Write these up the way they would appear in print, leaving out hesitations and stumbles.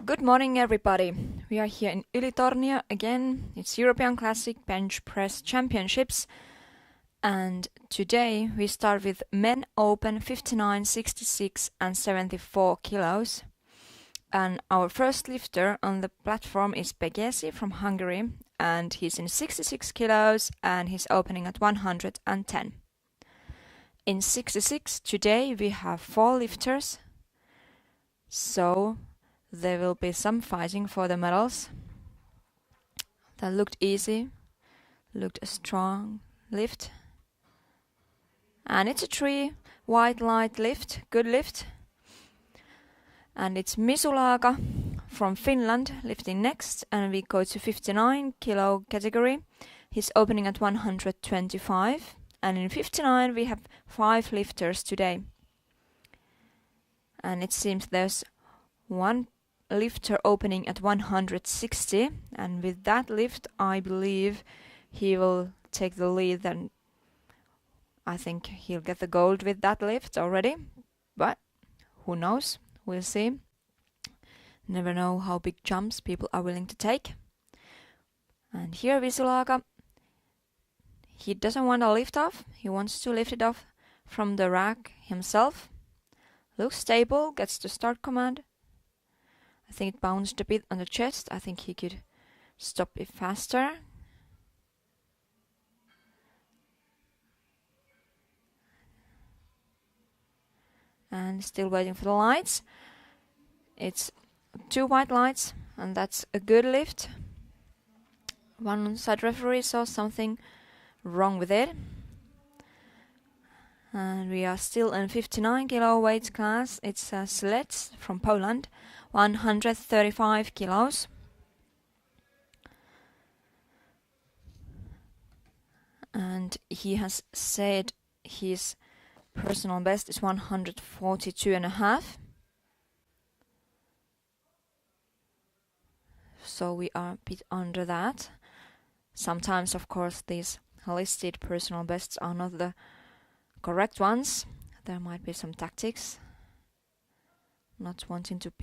Good morning, everybody. We are here in Ylitornio again. It's European Classic Bench Press Championships. And today we start with Men Open 59, 66 and 74 kilos. And our first lifter on the platform is Begesi from Hungary. And he's in 66 kilos and he's opening at 110. In 66 today we have 4 lifters. So there will be some fighting for the medals. That looked easy, looked a strong lift. And it's a 3 white light lift, good lift. And it's Misulaga from Finland lifting next, and we go to 59 kilo category. He's opening at 125, and in 59 we have 5 lifters today. And it seems there's one lifter opening at 160, and with that lift I believe he will take the lead, and I think he'll get the gold with that lift already, but who knows, we'll see. Never know how big jumps people are willing to take. And here Visulaga, he doesn't want to lift off, he wants to lift it off from the rack himself. Looks stable, gets the start command. I think it bounced a bit on the chest. I think he could stop it faster. And still waiting for the lights. It's 2 white lights, and that's a good lift. One side referee saw something wrong with it. And we are still in 59 kilo weight class. It's Slec from Poland, 135 kilos. And he has said his personal best is 142.5. So we are a bit under that. Sometimes, of course, these listed personal bests are not the correct ones. There might be some tactics. Not wanting to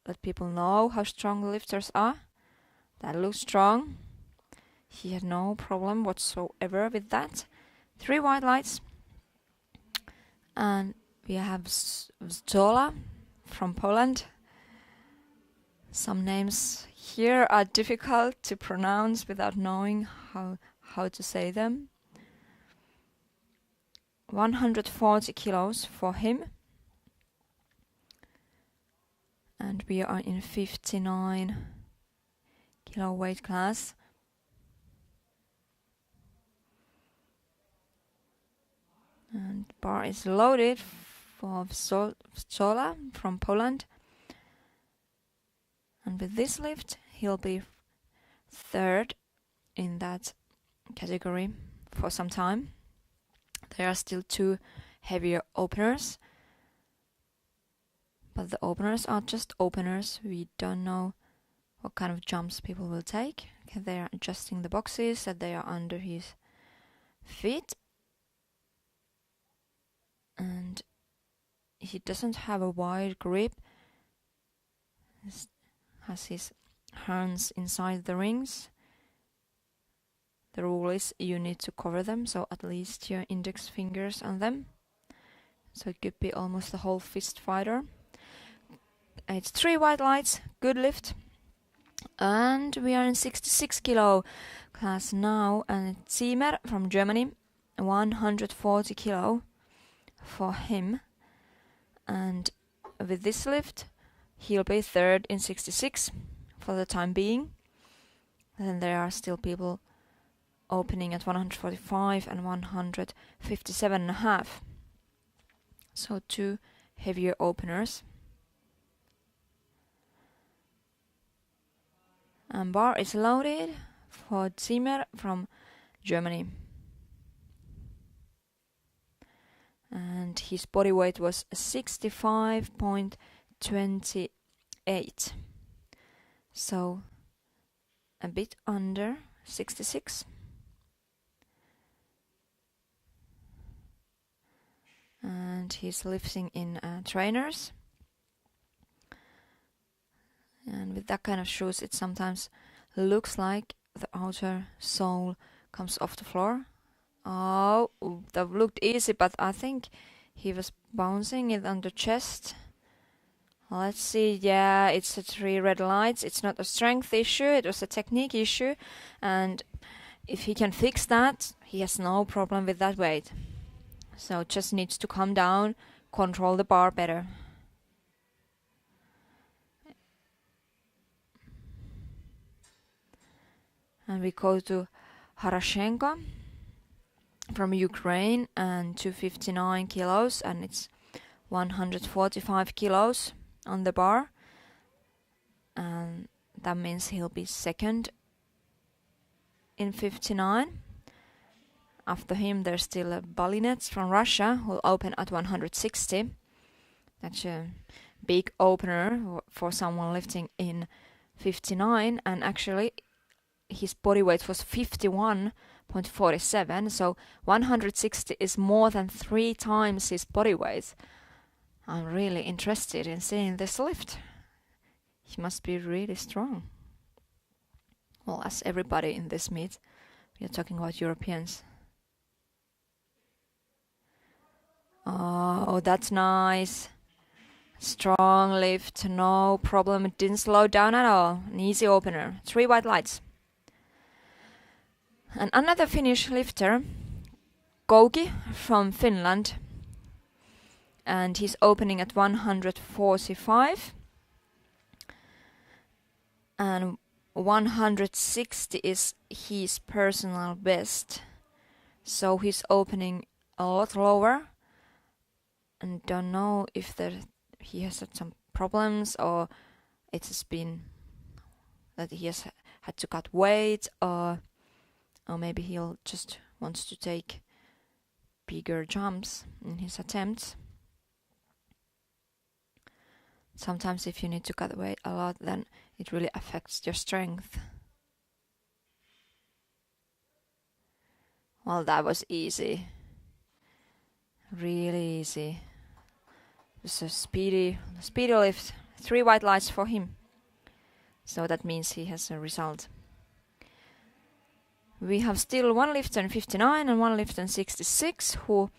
let people know how strong the lifters are. That looks strong. He had no problem whatsoever with that. 3 white lights. And we have Zola from Poland. Some names here are difficult to pronounce without knowing how to say them. 140 kilos for him. And we are in 59 kilo weight class. And bar is loaded for Zola from Poland. And with this lift, he'll be 3rd in that category for some time. There are still 2 heavier openers. But the openers are just openers. We don't know what kind of jumps people will take. Okay, they are adjusting the boxes that they are under his feet. And he doesn't have a wide grip. He has his hands inside the rings. The rule is you need to cover them, so at least your index fingers on them. So it could be almost the whole fist fighter. It's 3 white lights, good lift. And we are in 66 kilo class now, and it's Ziemer from Germany, 140 kilo for him. And with this lift, he'll be 3rd in 66 for the time being. Then there are still people opening at 145 and 157.5. So 2 heavier openers. And bar is loaded for Ziemer from Germany. And his body weight was 65.28. So a bit under 66. And he's lifting in trainers. And with that kind of shoes, it sometimes looks like the outer sole comes off the floor. Oh, that looked easy, but I think he was bouncing it on the chest. Let's see. Yeah, it's a 3 red lights. It's not a strength issue. It was a technique issue. And if he can fix that, he has no problem with that weight. So just needs to calm down, control the bar better. And we go to Harashenko from Ukraine, and 259 kilos, and it's 145 kilos on the bar. And that means he'll be second in 59. After him, there's still a Balinets from Russia who'll open at 160. That's a big opener for someone lifting in 59, and actually his body weight was 51.47, so 160 is more than 3 times his body weight. I'm really interested in seeing this lift. He must be really strong. Well, as everybody in this meet, we are talking about Europeans. Oh, that's nice. Strong lift, no problem. It didn't slow down at all. An easy opener. 3 white lights. And another Finnish lifter, Kouki from Finland. And he's opening at 145. And 160 is his personal best. So he's opening a lot lower. And don't know if he has had some problems, or it has been that he has had to cut weight, or maybe he'll just wants to take bigger jumps in his attempts. Sometimes if you need to cut weight a lot, then it really affects your strength. Well, that was easy. Really easy. It was a speedy lift. 3 white lights for him. So that means he has a result. We have still 1 lifter in 59 and 1 lifter in 66 who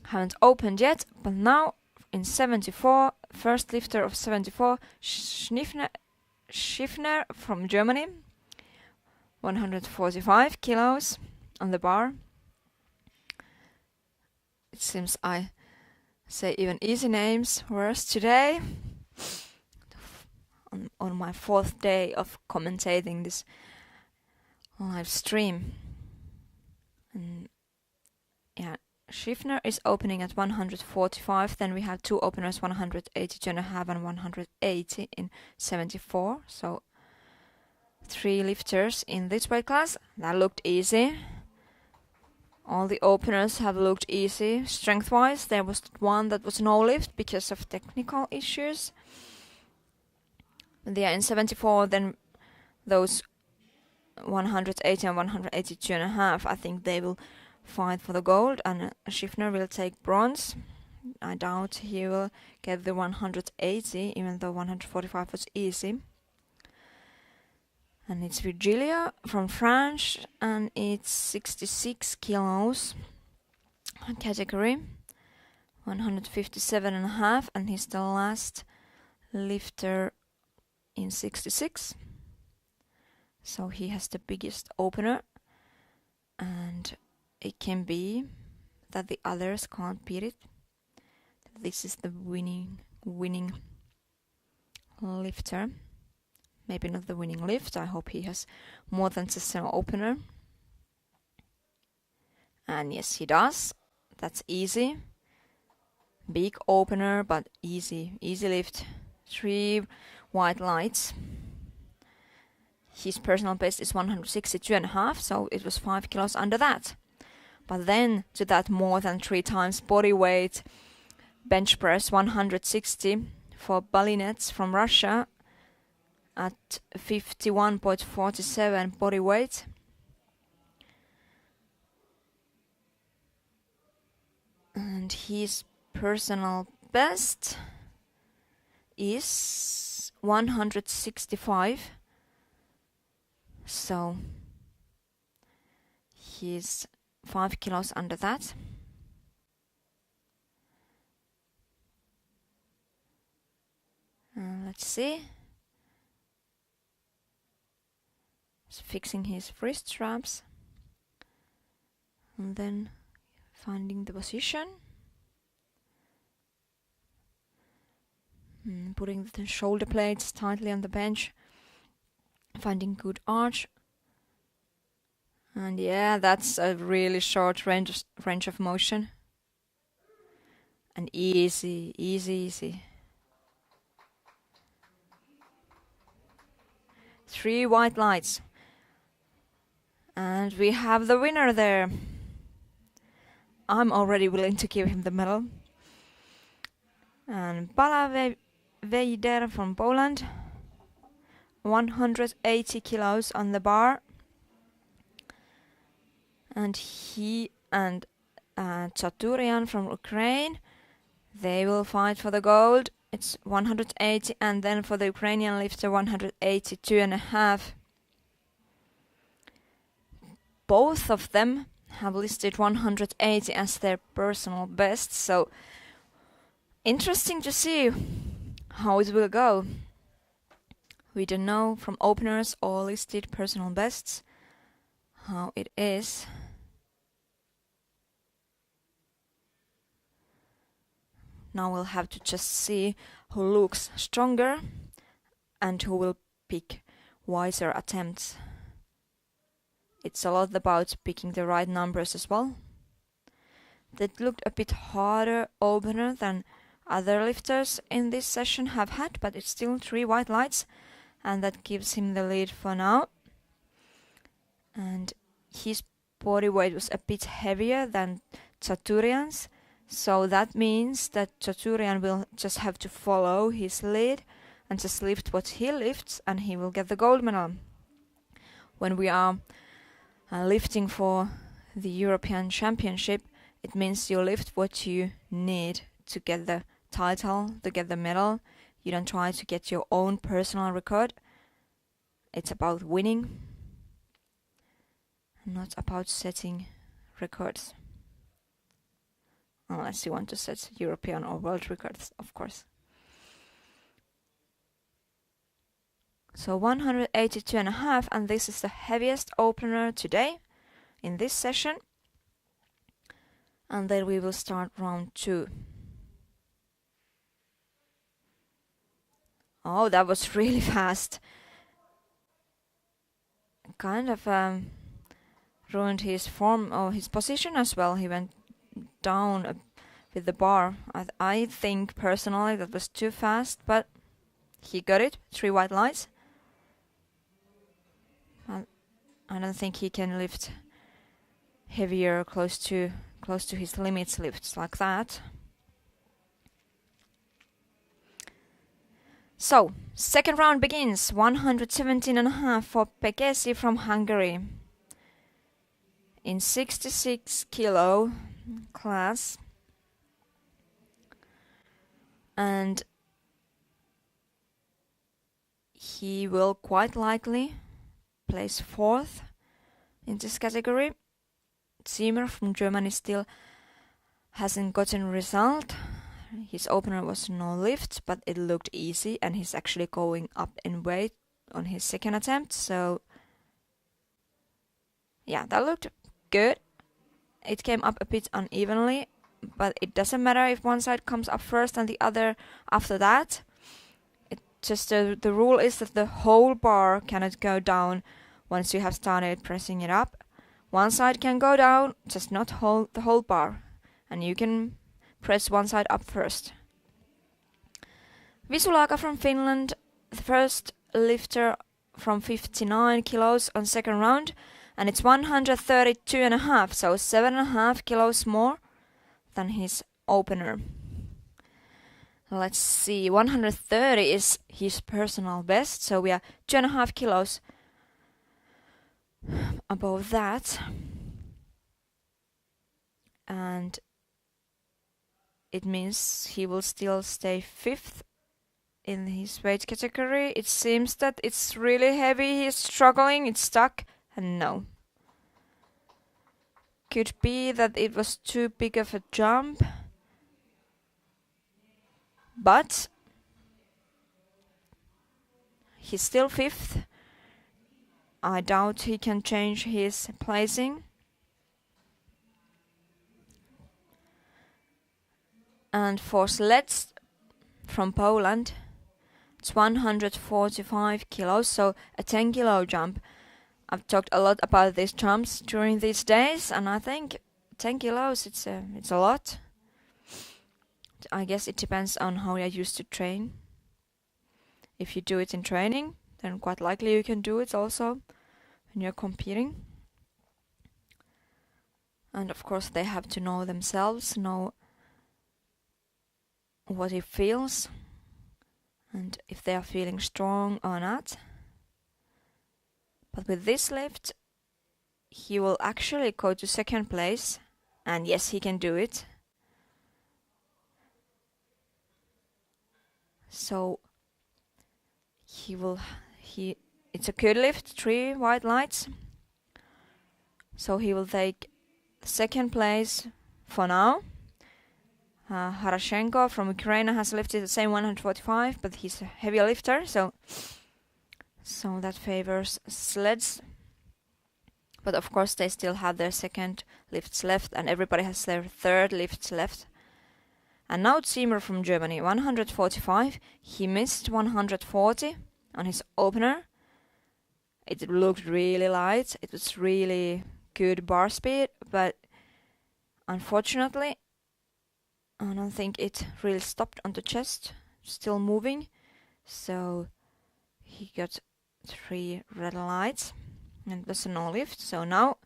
haven't opened yet, but now in 74, first lifter of 74, Schiffner from Germany, 145 kilos on the bar. It seems I say even easy names worse today. On my 4th day of commentating this live stream. And yeah, Schiffner is opening at 145. Then we have 2 openers, 182.5 and 180 in 74. So 3 lifters in this weight class. That looked easy. All the openers have looked easy. Strength-wise, there was one that was no lift because of technical issues. Yeah, in 74, then those 180 and 182.5, I think they will fight for the gold, and Schiffner will take bronze. I doubt he will get the 180, even though 145 was easy. And it's Virgilia from France, and it's 66 kilos category, 157.5, and he's the last lifter in 66. So he has the biggest opener, and it can be that the others can't beat it. This is the winning lifter. Maybe not the winning lift. I hope he has more than just an opener. And yes, he does. That's easy. Big opener, but easy lift. 3 white lights. His personal best is 162.5, so it was 5 kilos under that. But then to that more than 3 times body weight bench press, 160 for Balinets from Russia at 51.47 body weight. And his personal best is 165. So he's 5 kilos under that. Let's see. He's fixing his wrist straps. And then finding the position. Putting the shoulder blades tightly on the bench. Finding good arch. And yeah, that's a really short range of motion. And easy. 3 white lights. And we have the winner there. I'm already willing to give him the medal. And Bala Vejder from Poland. 180 kilos on the bar. And he and Chaturian from Ukraine, they will fight for the gold. It's 180, and then for the Ukrainian lifter 182.5. Both of them have listed 180 as their personal best, so interesting to see how it will go. We don't know from openers or listed personal bests how it is. Now we'll have to just see who looks stronger and who will pick wiser attempts. It's a lot about picking the right numbers as well. That looked a bit harder opener than other lifters in this session have had, but it's still 3 white lights, and that gives him the lead for now. And his body weight was a bit heavier than Chaturian's, so that means that Chaturian will just have to follow his lead and just lift what he lifts, and he will get the gold medal. When we are lifting for the European Championship, it means you lift what you need to get the title, to get the medal. You don't try to get your own personal record. It's about winning, not about setting records. Unless you want to set European or world records, of course. So 182.5, and this is the heaviest opener today in this session. And then we will start round 2. Oh, that was really fast. Kind of ruined his form or his position as well. He went down with the bar. I think personally that was too fast, but he got it. 3 white lights. I don't think he can lift heavier, close to his limits lifts like that. So, second round begins. 117.5 for Pekesi from Hungary. In 66 kilo class. And he will quite likely place 4th in this category. Ziemer from Germany still hasn't gotten a result. His opener was no lift, but it looked easy, and he's actually going up in weight on his second attempt. So yeah, that looked good. It came up a bit unevenly, but it doesn't matter if one side comes up first and the other after that. It just the rule is that the whole bar cannot go down once you have started pressing it up. One side can go down, just not the whole bar, and you can press one side up first. Visulaaka from Finland, the first lifter from 59 kilos on second round, and it's 132.5, so 7.5 kilos more than his opener. Let's see, 130 is his personal best, so we are 2.5 kilos above that. And it means he will still stay 5th in his weight category. It seems that it's really heavy, he's struggling, it's stuck, and no. Could be that it was too big of a jump, but he's still 5th. I doubt he can change his placing. And for sleds from Poland, it's 145 kilos, so a 10 kilo jump. I've talked a lot about these jumps during these days, and I think 10 kilos, it's a lot. I guess it depends on how you're used to train. If you do it in training, then quite likely you can do it also when you're competing. And of course they have to know themselves, know what it feels, and if they are feeling strong or not. But with this lift, he will actually go to 2nd place, and yes, he can do it. So it's a good lift, 3 white lights. So he will take 2nd place for now. Harashenko from Ukraine has lifted the same 145, but he's a heavy lifter, so that favors sleds. But of course they still have their 2nd lifts left, and everybody has their 3rd lifts left. And now Ziemer from Germany, 145. He missed 140 on his opener. It looked really light. It was really good bar speed, but unfortunately, I don't think it really stopped on the chest, still moving. So he got 3 red lights, and it was a no lift. So now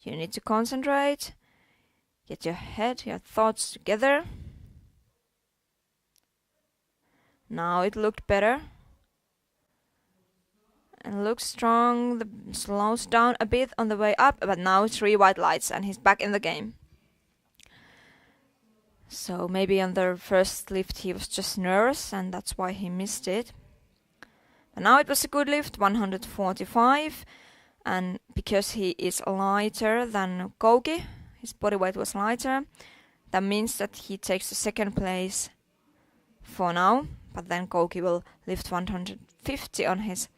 you need to concentrate, get your head, your thoughts together. Now it looked better. And looks strong, slows down a bit on the way up, but now 3 white lights and he's back in the game. So maybe on the first lift he was just nervous and that's why he missed it. But now it was a good lift, 145, and because he is lighter than Kouki, his body weight was lighter, that means that he takes the 2nd place for now, but then Kouki will lift 150 on his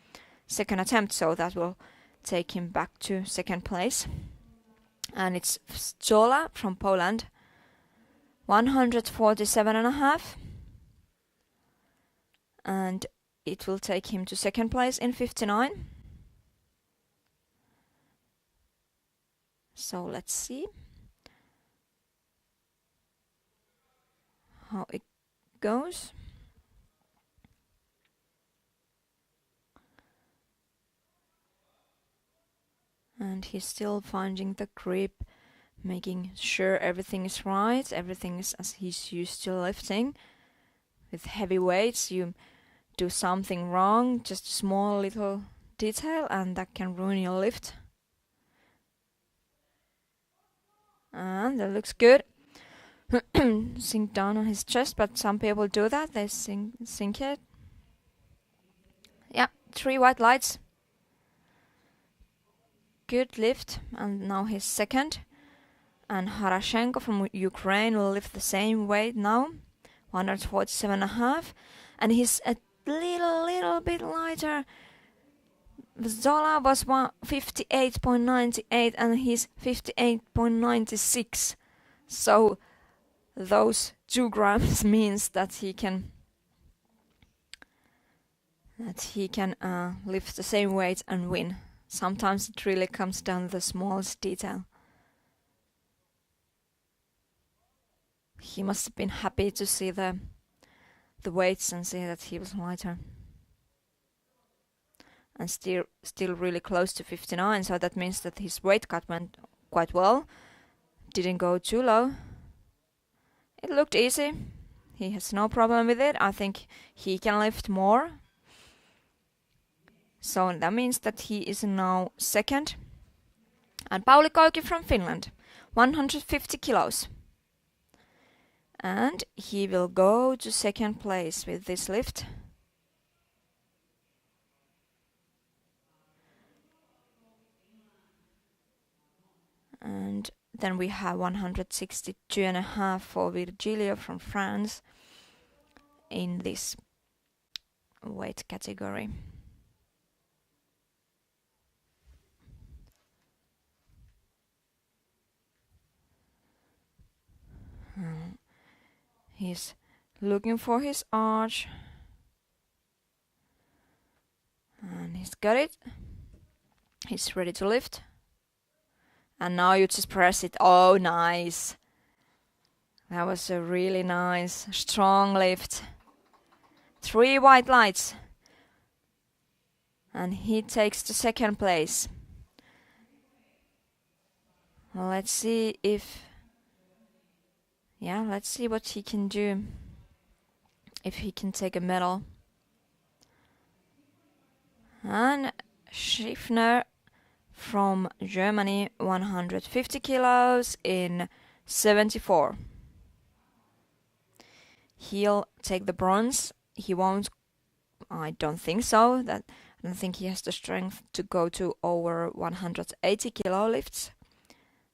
2nd attempt, so that will take him back to 2nd place. And it's Zola from Poland, 147.5, and it will take him to 2nd place in 59. So let's see how it goes. And he's still finding the grip, making sure everything is right, everything is as he's used to lifting. With heavy weights, you do something wrong, just a small little detail, and that can ruin your lift. And that looks good. Sink down on his chest, but some people do that, they sink it. Yeah, 3 white lights. Good lift, and now he's 2nd. And Harashenko from Ukraine will lift the same weight now, 147.5, and he's a little bit lighter. Zola was 58.98 and he's 58.96. So those 2 grams means that he can lift the same weight and win. Sometimes it really comes down to the smallest detail. He must have been happy to see the weights and see that he was lighter. And still really close to 59, so that means that his weight cut went quite well. Didn't go too low. It looked easy. He has no problem with it. I think he can lift more. So that means that he is now 2nd. And Pauli Kouki from Finland, 150 kilos. And he will go to 2nd place with this lift. And then we have 162.5 for Virgilio from France in this weight category. He's looking for his arch. And he's got it. He's ready to lift. And now you just press it. Oh, nice. That was a really nice, strong lift. 3 white lights. And he takes the second place. Let's see if... Yeah, let's see what he can do. If he can take a medal. And Schiffner from Germany, 150 kilos in 74. He'll take the bronze. He won't. I don't think so. I don't think he has the strength to go to over 180 kilo lifts.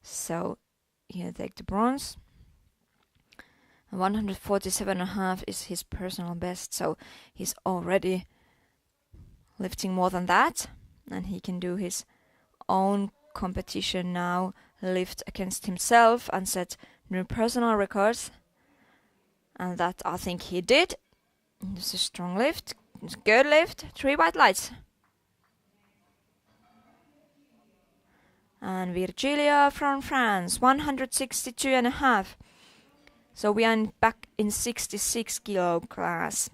So he'll take the bronze. 147.5 is his personal best, so he's already lifting more than that, and he can do his own competition now, lift against himself and set new personal records. And that I think he did. It's a strong lift, it's a good lift, 3 white lights. And Virgilio from France, 162.5. So we are back in 66 kilo class.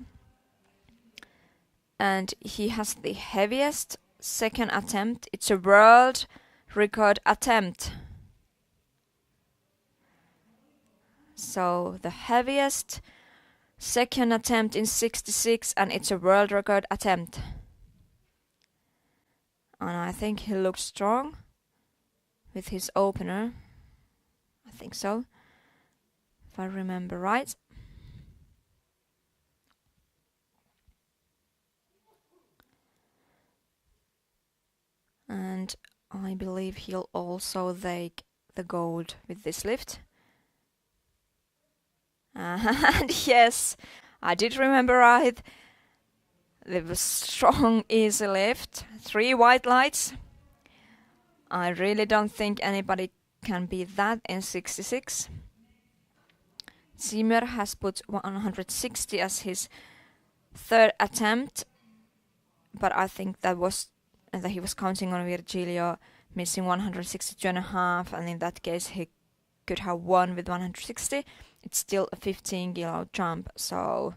And he has the heaviest second attempt. It's a world record attempt. So the heaviest second attempt in 66, and it's a world record attempt. And I think he looks strong with his opener. I think so, if I remember right. And I believe he'll also take the gold with this lift. And yes, I did remember right. It was strong, easy lift. 3 white lights. I really don't think anybody can beat that in 66. Zimmer has put 160 as his third attempt, but I think that he was counting on Virgilio missing 162.5, and in that case he could have won with 160. It's still a 15 kilo jump, so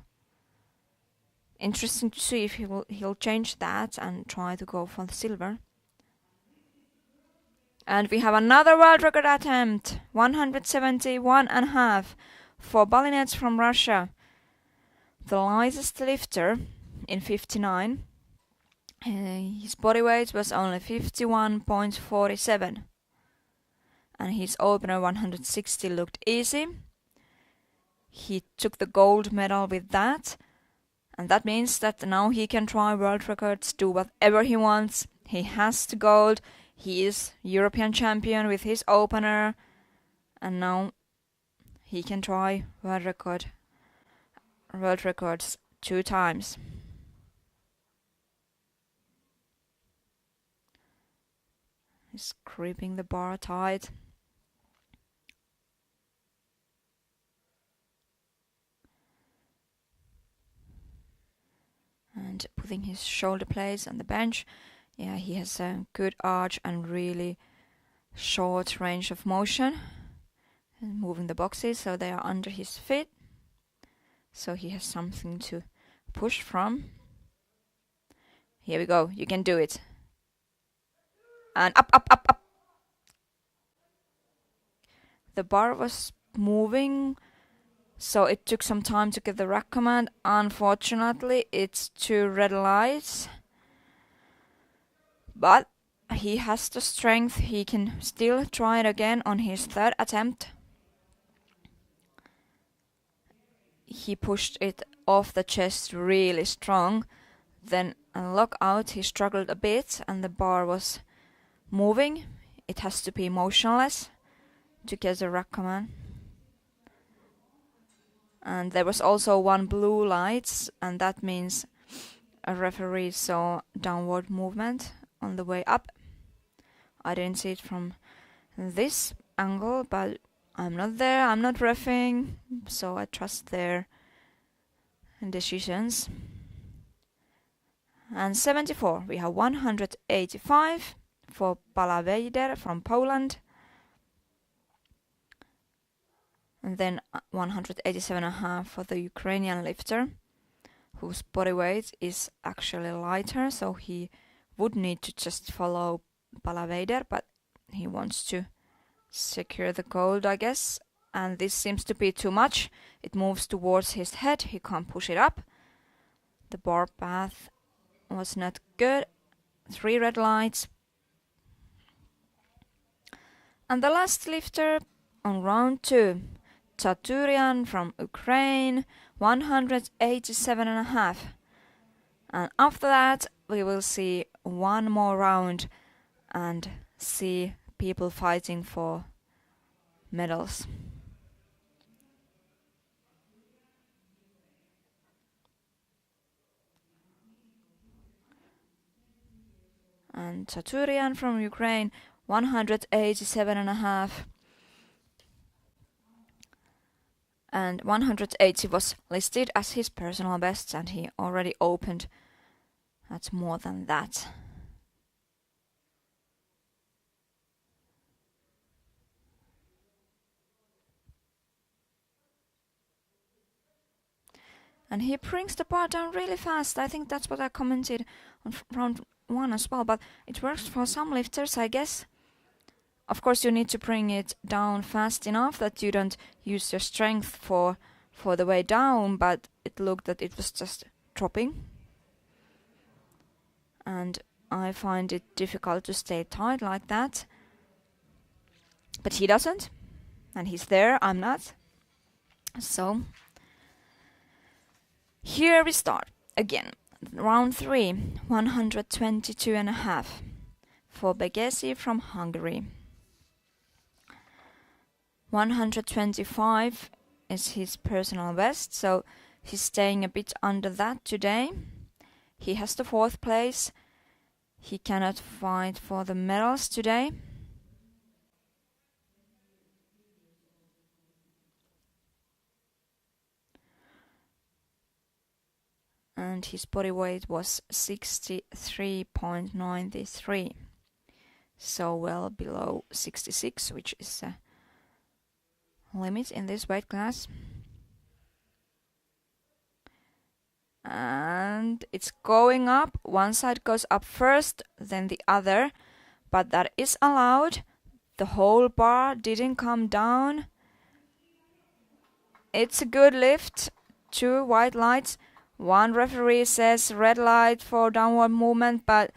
interesting to see if he'll change that and try to go for the silver. And we have another world record attempt, 171.5 for Balinets from Russia. The lightest lifter in 59. His body weight was only 51.47. And his opener 160 looked easy. He took the gold medal with that. And that means that now he can try world records, do whatever he wants. He has the gold. He is European champion with his opener. And now he can try world records 2 times. He's gripping the bar tight. And putting his shoulder blades on the bench. Yeah, he has a good arch and really short range of motion. And moving the boxes so they are under his feet. So he has something to push from. Here we go, you can do it. And up, up, up, up. The bar was moving, so it took some time to get the rack command. Unfortunately, it's 2 red lights. But he has the strength, he can still try it again on his 3rd attempt. He pushed it off the chest really strong. Then a lockout, he struggled a bit and the bar was moving. it has to be motionless to get the rack command. And there was also one blue light, and that means a referee saw downward movement on the way up. I didn't see it from this angle, but I'm not there, I'm not reffing, so I trust their decisions. And 74, we have 185 for Palavejder from Poland. And then 187.5 for the Ukrainian lifter, whose body weight is actually lighter, so he would need to just follow Palavejder, but he wants to secure the gold, I guess. And this seems to be too much. It moves towards his head, he can't push it up. The bar path was not good. 3 red lights. And the last lifter on round 2, Chaturian from Ukraine, 187.5. And after that, we will see one more round and see people fighting for medals. And Chaturian from Ukraine, 187.5. And 180 was listed as his personal best, and he already opened at more than that. And he brings the bar down really fast. I think that's what I commented on round 1 as well, but it works for some lifters, I guess. Of course, you need to bring it down fast enough that you don't use your strength for the way down, but it looked that it was just dropping. And I find it difficult to stay tight like that. But he doesn't. And he's there, I'm not. So, here we start again. Round 3, 122.5 for Begesi from Hungary. 125 is his personal best, so he's staying a bit under that today. He has the 4th place. He cannot fight for the medals today. And his body weight was 63.93, so well below 66, which is a limit in this weight class. And it's going up. One side goes up first, then the other, but that is allowed. The whole bar didn't come down. It's a good lift. 2 white lights. One referee says red light for downward movement, but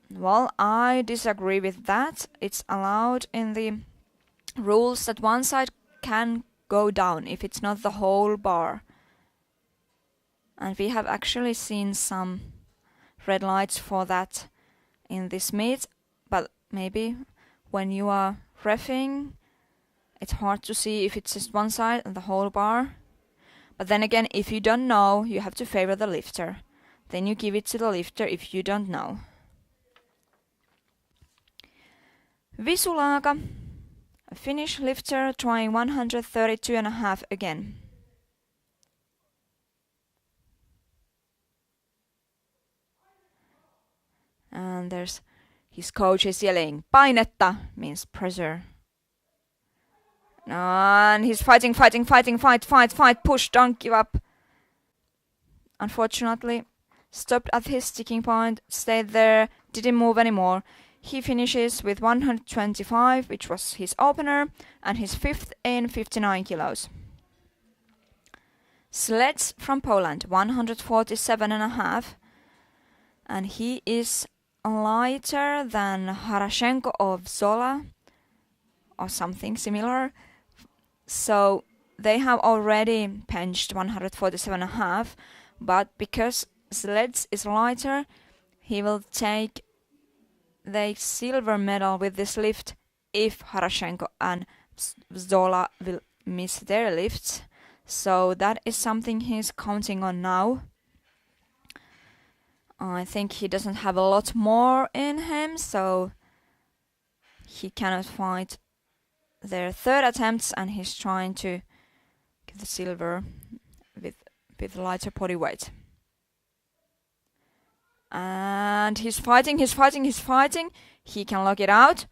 well, I disagree with that. It's allowed in the rules that one side can go down if it's not the whole bar. And we have actually seen some red lights for that in this meet, but maybe when you are reffing, it's hard to see if it's just one side and the whole bar. But then again, if you don't know, you have to favor the lifter. Then you give it to the lifter if you don't know. Visulaga, a Finnish lifter, trying 132.5 again. And there's his coach is yelling, painetta, means pressure. And he's fighting, fight, push, don't give up. Unfortunately, stopped at his sticking point, stayed there, didn't move anymore. He finishes with 125, which was his opener, and his 5th in 59 kilos. Sleds from Poland, 147.5, and he is lighter than Harashenko of Zola, or something similar. So they have already benched 147.5, but because Sleds is lighter, he will take the silver medal with this lift if Harashenko and Zola will miss their lifts. So that is something he's counting on now. I think he doesn't have a lot more in him, so he cannot fight their third attempts, and he's trying to get the silver with lighter body weight. And he's fighting. He can lock it out.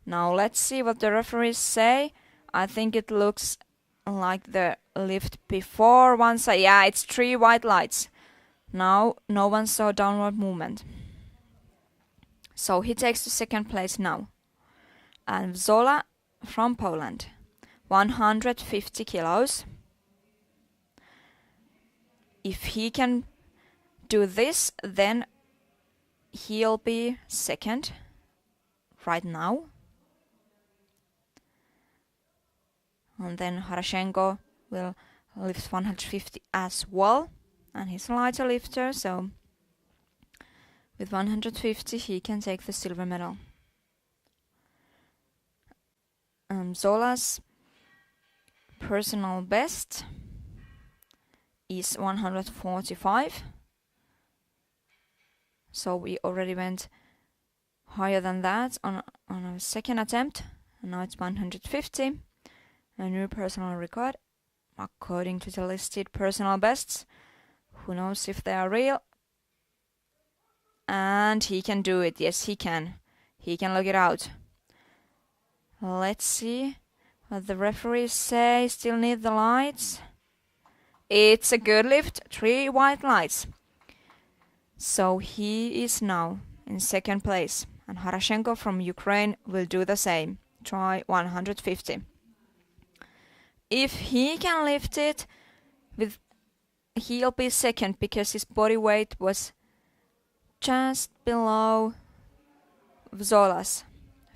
Now let's see what the referees say. I think it looks like the lift before one side. Yeah, it's 3 white lights. Now no one saw downward movement. So he takes the second place now. And Zola from Poland, 150 kilos. If he can do this, then he'll be second right now. And then Harashenko will lift 150 as well. And he's a lighter lifter, so with 150 he can take the silver medal. Zola's personal best is 145. So we already went higher than that on our second attempt. And now it's 150. A new personal record according to the listed personal bests. Who knows if they are real? And he can do it. Yes, he can. He can look it out. Let's see what the referees say. Still need the lights. It's a good lift. 3 white lights. So he is now in second place. And Harashenko from Ukraine will do the same. Try 150. If he can lift it, he'll be second because his body weight was just below Zola's.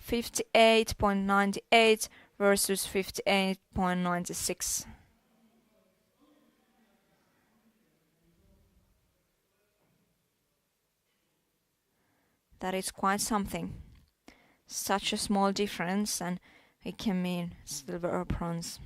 58.98 versus 58.96. That is quite something. Such a small difference, and it can mean silver or bronze.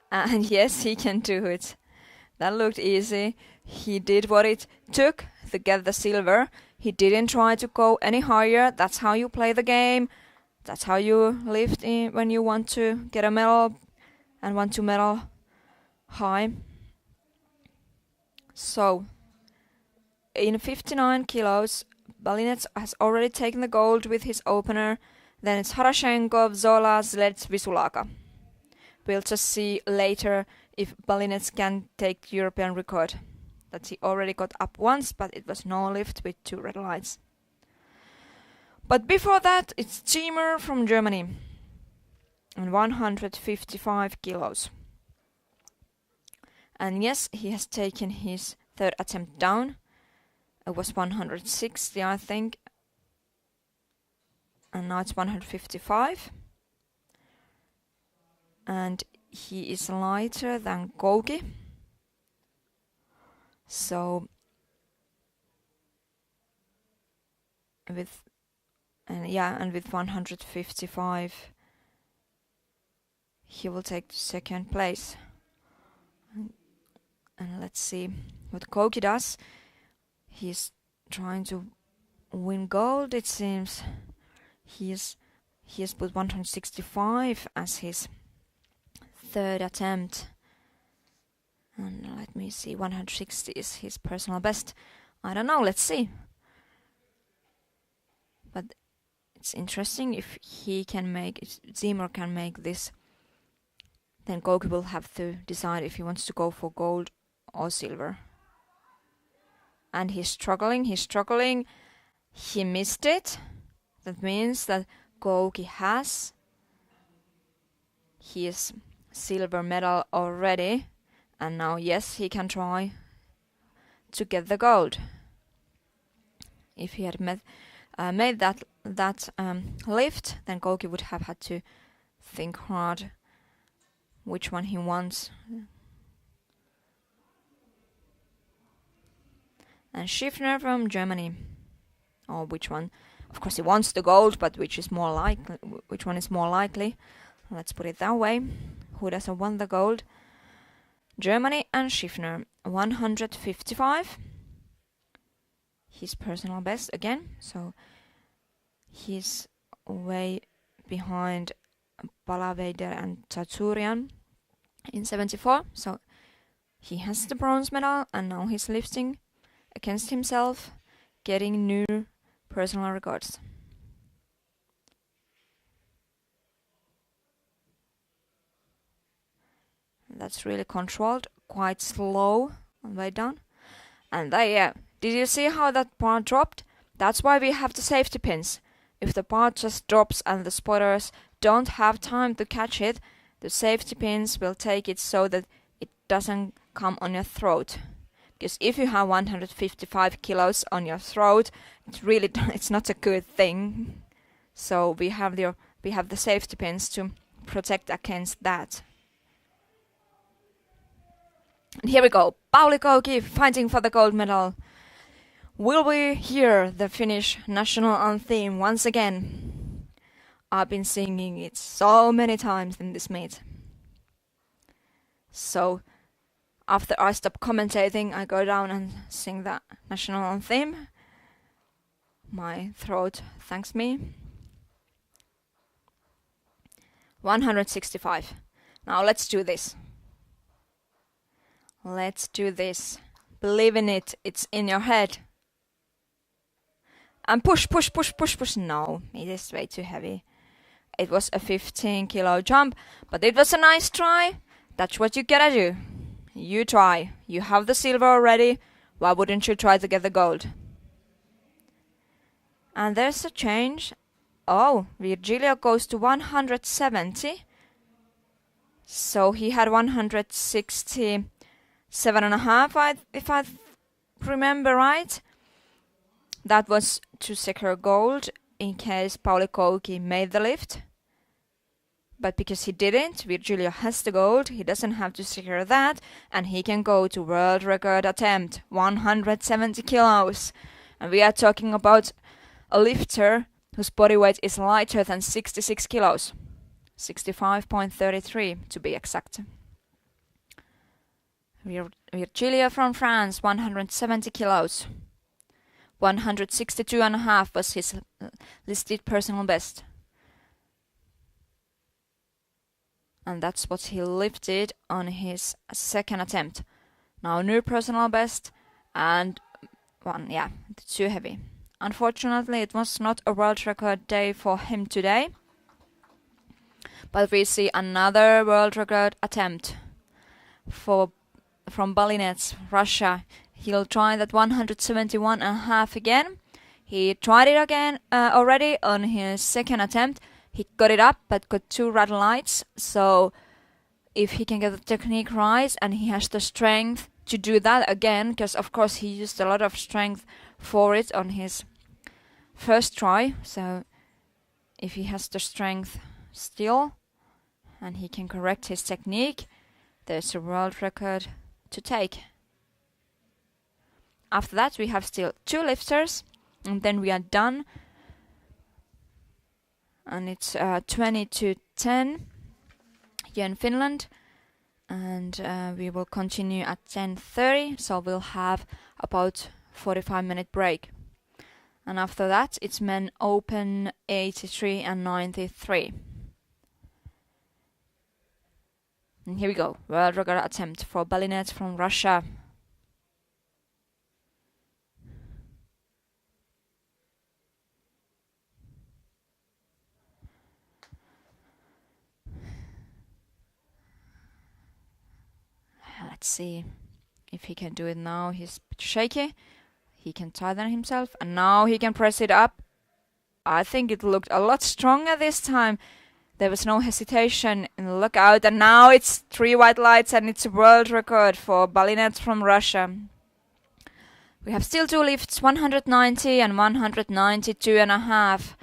And yes, he can do it. That looked easy. He did what it took to get the silver. He didn't try to go any higher. That's how you play the game. That's how you lift when you want to get a medal and want to medal high. So, in 59 kilos, Balinets has already taken the gold with his opener. Then it's Harashenko, Zola, Zlets, Visulaka. We'll just see later if Balinets can take the European record. That he already got up once, but it was no lift with 2 red lights. But before that, it's Ziemer from Germany. And 155 kilos. And yes, he has taken his third attempt down. It was 160, I think. And now it's 155. And he is lighter than Kouki. So with 155 he will take the second place. And let's see what Kouki does. He's trying to win gold, it seems. He has put 165 as his third attempt. And let me see, 160 is his personal best. I don't know, let's see. But it's interesting if Ziemer can make this, then Kouki will have to decide if he wants to go for gold or silver. And he's struggling. He missed it. That means that Kouki has his silver medal already. And now, yes, he can try to get the gold. If he had made that lift, then Kouki would have had to think hard which one he wants. And Schiffner from Germany. Or which one? Of course he wants the gold, but which one is more likely? Let's put it that way. Who doesn't want the gold? Germany and Schiffner. 155. His personal best again. So he's way behind Palaveider and Tatourian in 74. So he has the bronze medal, and now he's lifting against himself, getting new personal records. That's really controlled, quite slow on the way down. And there, did you see how that part dropped? That's why we have the safety pins. If the part just drops and the spotters don't have time to catch it, the safety pins will take it so that it doesn't come on your throat. Because if you have 155 kilos on your throat, it's not a good thing. So we have the safety pins to protect against that. And here we go, Pauli Koukki fighting for the gold medal. Will we hear the Finnish national anthem once again? I've been singing it so many times in this meet. So after I stop commentating, I go down and sing the national anthem. My throat thanks me. 165. Now let's do this. Let's do this. Believe in it. It's in your head. And push. No, it is way too heavy. It was a 15 kilo jump, but it was a nice try. That's what you gotta do. You try. You have the silver already. Why wouldn't you try to get the gold? And there's a change. Oh, Virgilio goes to 170. So he had 167.5, if I remember right. That was to secure gold in case Pauli Koukki made the lift. But because he didn't, Virgilio has the gold, he doesn't have to secure that, and he can go to world record attempt, 170 kilos. And we are talking about a lifter whose body weight is lighter than 66 kilos. 65.33 to be exact. Virgilio from France, 170 kilos. 162.5 was his listed personal best. And that's what he lifted on his second attempt. Now new personal best and too heavy. Unfortunately, it was not a world record day for him today. But we see another world record attempt from Balinets, Russia. He'll try that 171.5 again. He tried it again already on his second attempt. He got it up, but got 2 red lights. So if he can get the technique right and he has the strength to do that again, because of course he used a lot of strength for it on his first try. So if he has the strength still and he can correct his technique, there's a world record to take. After that we have still 2 lifters and then we are done. And it's 20-10 here in Finland. And we will continue at 10:30, so we'll have about 45-minute break. And after that, it's men open 83 and 93. And here we go, world record attempt for Balinets from Russia. Let's see if he can do it now. He's a bit shaky. He can tighten himself. And now he can press it up. I think it looked a lot stronger this time. There was no hesitation in the lookout. And now it's 3 white lights and it's a world record for Balinets from Russia. We have still 2 lifts, 190 and 192.5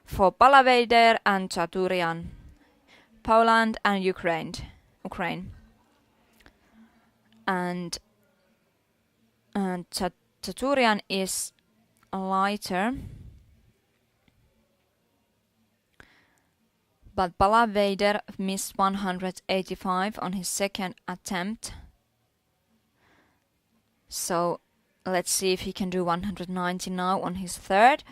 for Palaveider and Tatourian. Poland and Ukraine. Ukraine. And Tjatourian is lighter, but Palaveider missed 185 on his second attempt. So let's see if he can do 190 now on his third.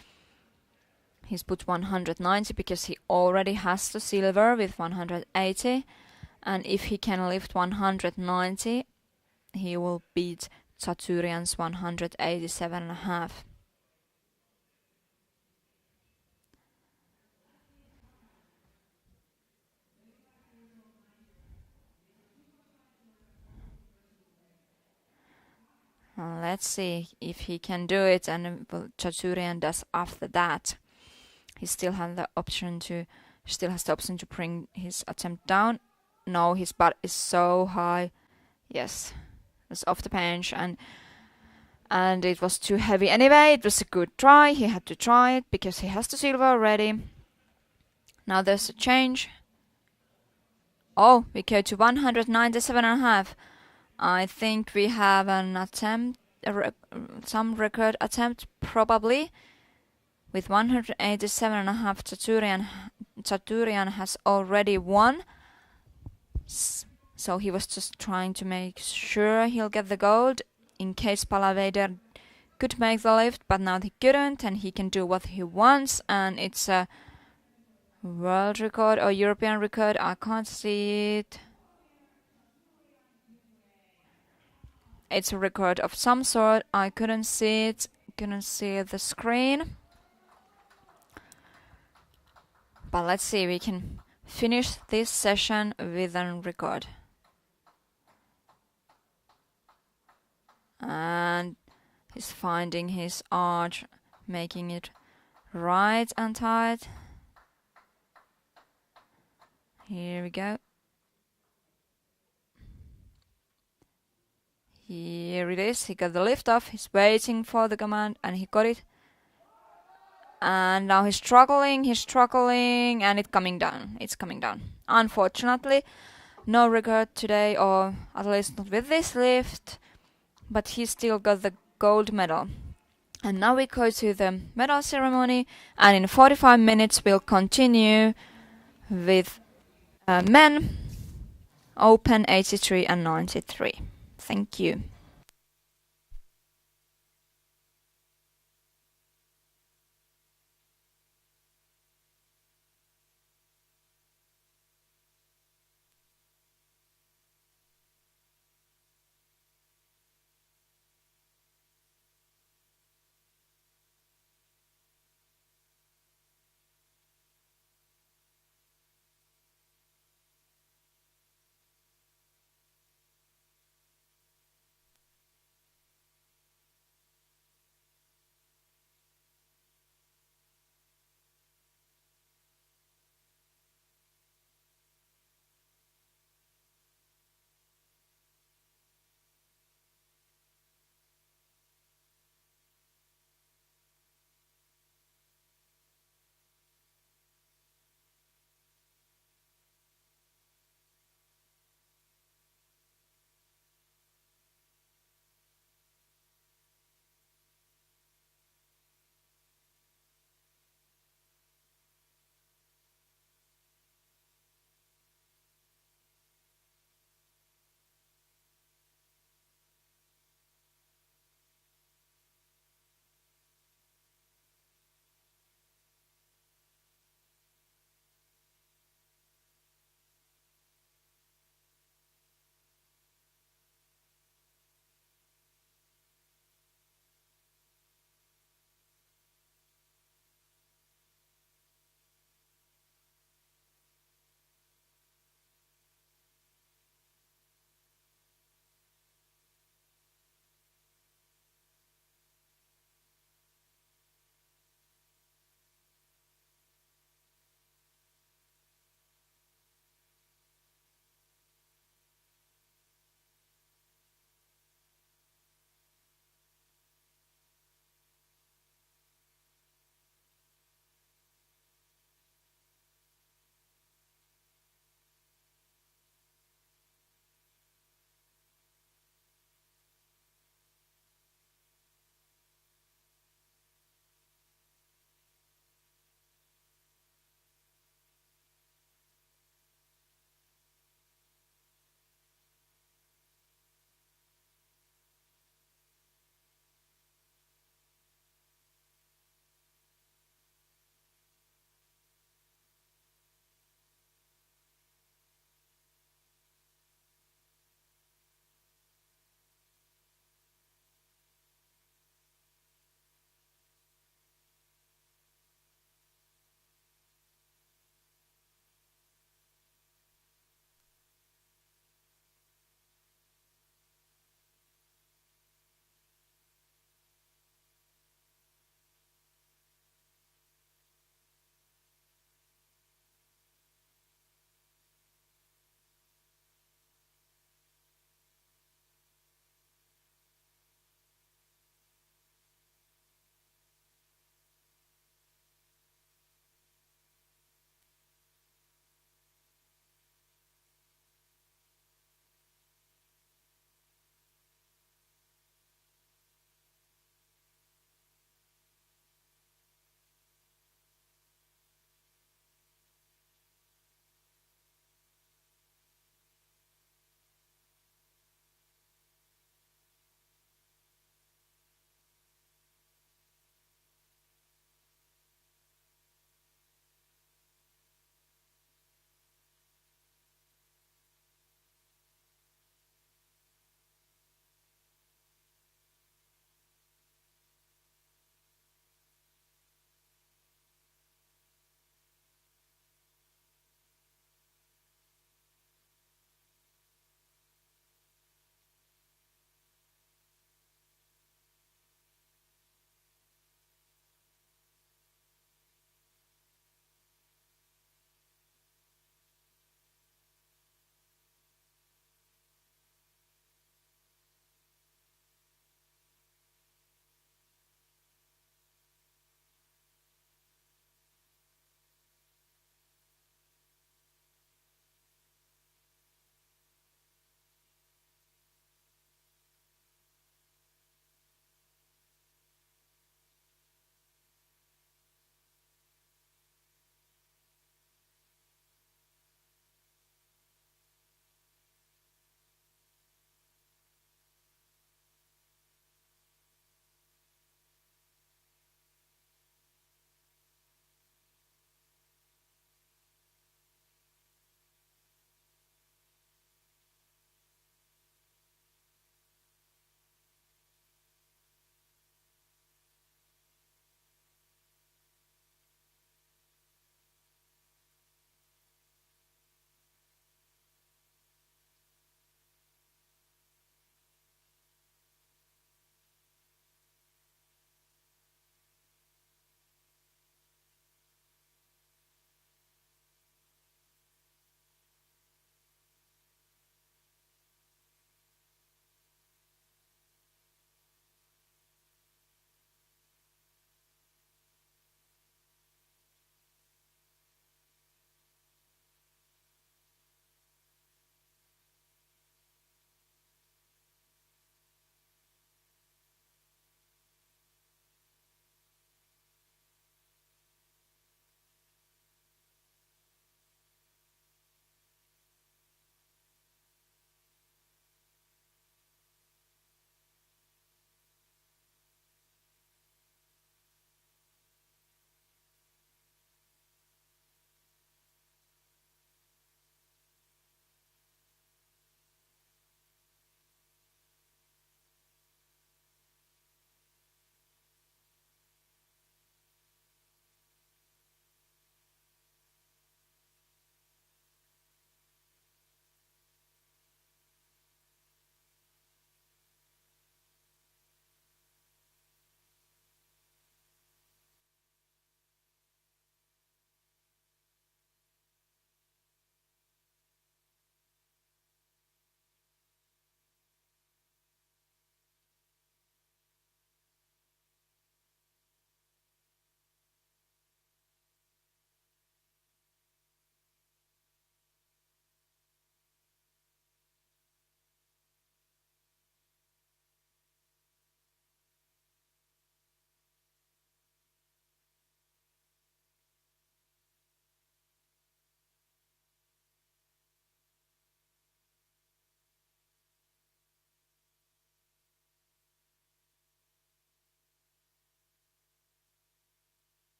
He's put 190 because he already has the silver with 180. And if he can lift 190, he will beat Tjatourian's 187.5. Let's see if he can do it, and Tjatourian does after that. He still has the option to bring his attempt down. No, his butt is so high. Yes, it's off the bench, and it was too heavy. Anyway, it was a good try. He had to try it because he has the silver already. Now there's a change. Oh, we go to 197.5. I think we have an attempt, some record attempt probably. With 187.5, Tjatourian has already won. So he was just trying to make sure he'll get the gold in case Palaveider could make the lift, but now he couldn't, and he can do what he wants, and it's a world record or European record. I can't see it. It's a record of some sort. I couldn't see it. Couldn't see the screen. But let's see, we can finish this session with a record. And he's finding his arch, making it right and tight. Here we go. Here it is. He got the lift off. He's waiting for the command, and he got it. And now he's struggling, and it's coming down. Unfortunately, no record today, or at least not with this lift, but he still got the gold medal. And now we go to the medal ceremony, and in 45 minutes we'll continue with men, Open 83 and 93. Thank you.